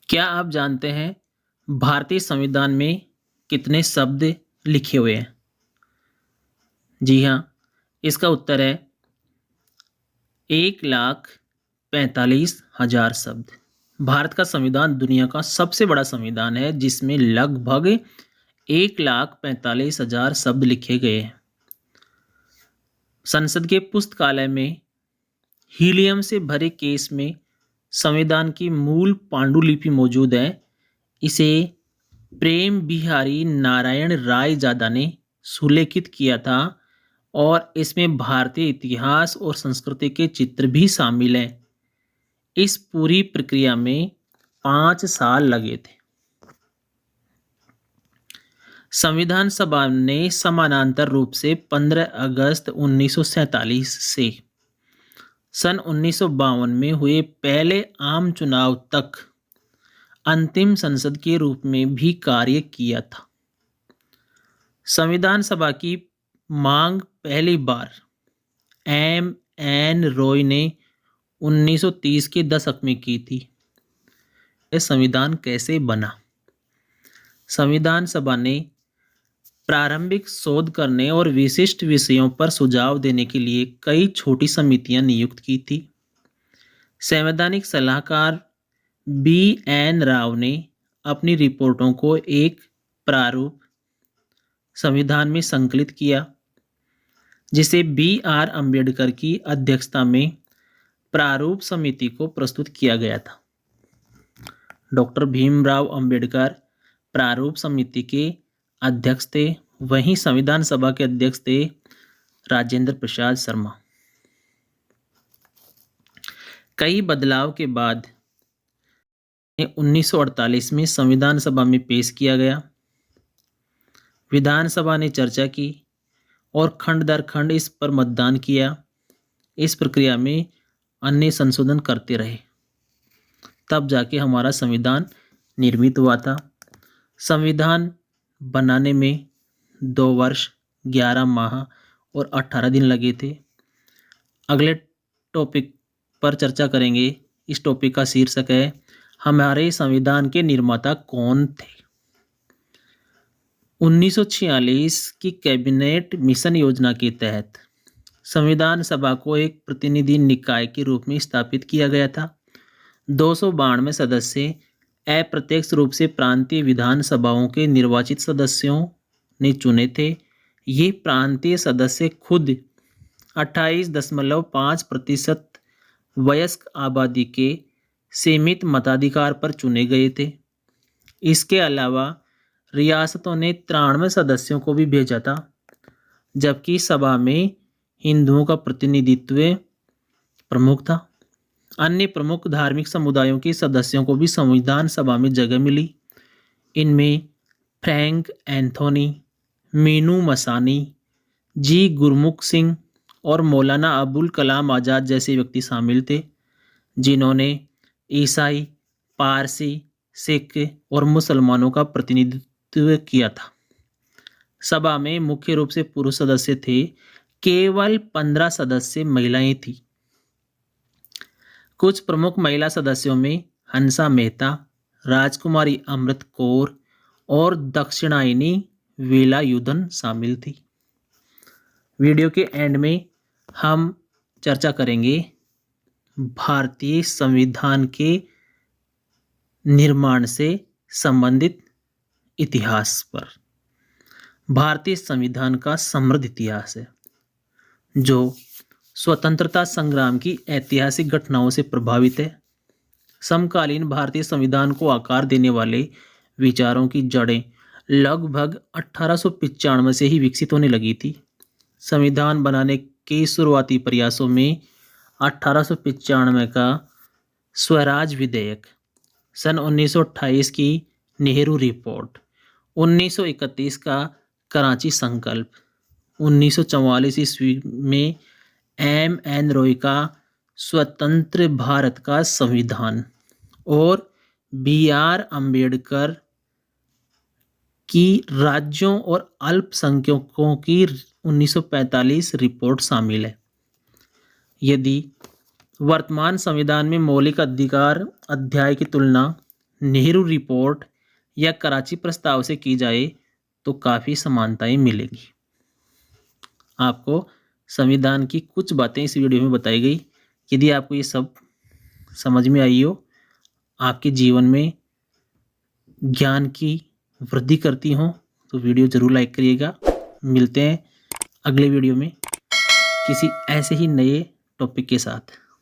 क्या आप जानते हैं भारतीय संविधान में कितने शब्द लिखे हुए हैं? जी हाँ, इसका उत्तर है 1,45,000 शब्द। भारत का संविधान दुनिया का सबसे बड़ा संविधान है जिसमें लगभग 1,45,000 शब्द लिखे गए हैं। संसद के पुस्तकालय में हीलियम से भरे केस में संविधान की मूल पांडुलिपि मौजूद है। इसे प्रेम बिहारी नारायण रायजादा ने सुलेखित किया था और इसमें भारतीय इतिहास और संस्कृति के चित्र भी शामिल हैं। इस पूरी प्रक्रिया में 5 साल लगे थे। संविधान सभा ने समानांतर रूप से 15 अगस्त 1947 से सन 1952 में हुए पहले आम चुनाव तक अंतिम संसद के रूप में भी कार्य किया था। संविधान सभा की मांग पहली बार एम.एन. रॉय ने 1930 के दशक में की थी। यह संविधान कैसे बना? संविधान सभा ने प्रारंभिक शोध करने और विशिष्ट विषयों पर सुझाव देने के लिए कई छोटी समितियां नियुक्त की थी। संवैधानिक सलाहकार बी.एन. राव ने अपनी रिपोर्टों को एक प्रारूप संविधान में संकलित किया, जिसे बी.आर. अम्बेडकर की अध्यक्षता में प्रारूप समिति को प्रस्तुत किया गया था। डॉक्टर भीमराव अम्बेडकर प्रारूप समिति के अध्यक्ष थे। वहीं संविधान सभा के अध्यक्ष थे राजेंद्र प्रसाद शर्मा। कई बदलाव के बाद 1948 में संविधान सभा में पेश किया गया। विधानसभा ने चर्चा की और खंड दर खंड इस पर मतदान किया। इस प्रक्रिया में अन्य संशोधन करते रहे, तब जाके हमारा संविधान निर्मित हुआ था। संविधान बनाने में 2 वर्ष 11 माह और 18 दिन लगे थे। अगले टॉपिक पर चर्चा करेंगे। इस टॉपिक का शीर्षक है हमारे संविधान के निर्माता कौन थे। 1946 की कैबिनेट मिशन योजना के तहत संविधान सभा को एक प्रतिनिधि निकाय के रूप में स्थापित किया गया था। 292 सदस्य अप्रत्यक्ष रूप से प्रांतीय विधान सभाओं के निर्वाचित सदस्यों ने चुने थे। ये प्रांतीय सदस्य खुद 28.5% वयस्क आबादी के सीमित मताधिकार पर चुने गए थे। इसके अलावा रियासतों ने 93 सदस्यों को भी भेजा था, जबकि सभा में हिंदुओं का प्रतिनिधित्व प्रमुख था। अन्य प्रमुख धार्मिक समुदायों के सदस्यों को भी संविधान सभा में जगह मिली। इनमें फ्रैंक एंथोनी, मीनू मसानी, जी गुरमुख सिंह और मौलाना अबुल कलाम आज़ाद जैसे व्यक्ति शामिल थे, जिन्होंने ईसाई, पारसी, सिख और मुसलमानों का प्रतिनिधित्व किया था। सभा में मुख्य रूप से पुरुष सदस्य थे। केवल 15 सदस्य महिलाएं थी। कुछ प्रमुख महिला सदस्यों में हंसा मेहता, राजकुमारी अमृत कौर और दक्षिणायनी वेलायुधन शामिल थी। वीडियो के एंड में हम चर्चा करेंगे भारतीय संविधान के निर्माण से संबंधित इतिहास पर। भारतीय संविधान का समृद्ध इतिहास है, जो स्वतंत्रता संग्राम की ऐतिहासिक घटनाओं से प्रभावित है। समकालीन भारतीय संविधान को आकार देने वाले विचारों की जड़ें लगभग 1895 से ही विकसित होने लगी थी। संविधान बनाने के शुरुआती प्रयासों में 1895 का स्वराज विधेयक, सन 1928 की नेहरू रिपोर्ट, 1931 का कराची संकल्प, 1944 ईस्वी में एम.एन. रॉय का स्वतंत्र भारत का संविधान और बी.आर. अम्बेडकर की राज्यों और अल्पसंख्यकों की 1945 रिपोर्ट शामिल है। यदि वर्तमान संविधान में मौलिक अधिकार अध्याय की तुलना नेहरू रिपोर्ट या कराची प्रस्ताव से की जाए तो काफ़ी समानताएं मिलेंगी। आपको संविधान की कुछ बातें इस वीडियो में बताई गई। यदि आपको ये सब समझ में आई हो, आपके जीवन में ज्ञान की वृद्धि करती हो, तो वीडियो ज़रूर लाइक करिएगा। मिलते हैं अगले वीडियो में किसी ऐसे ही नए टॉपिक के साथ।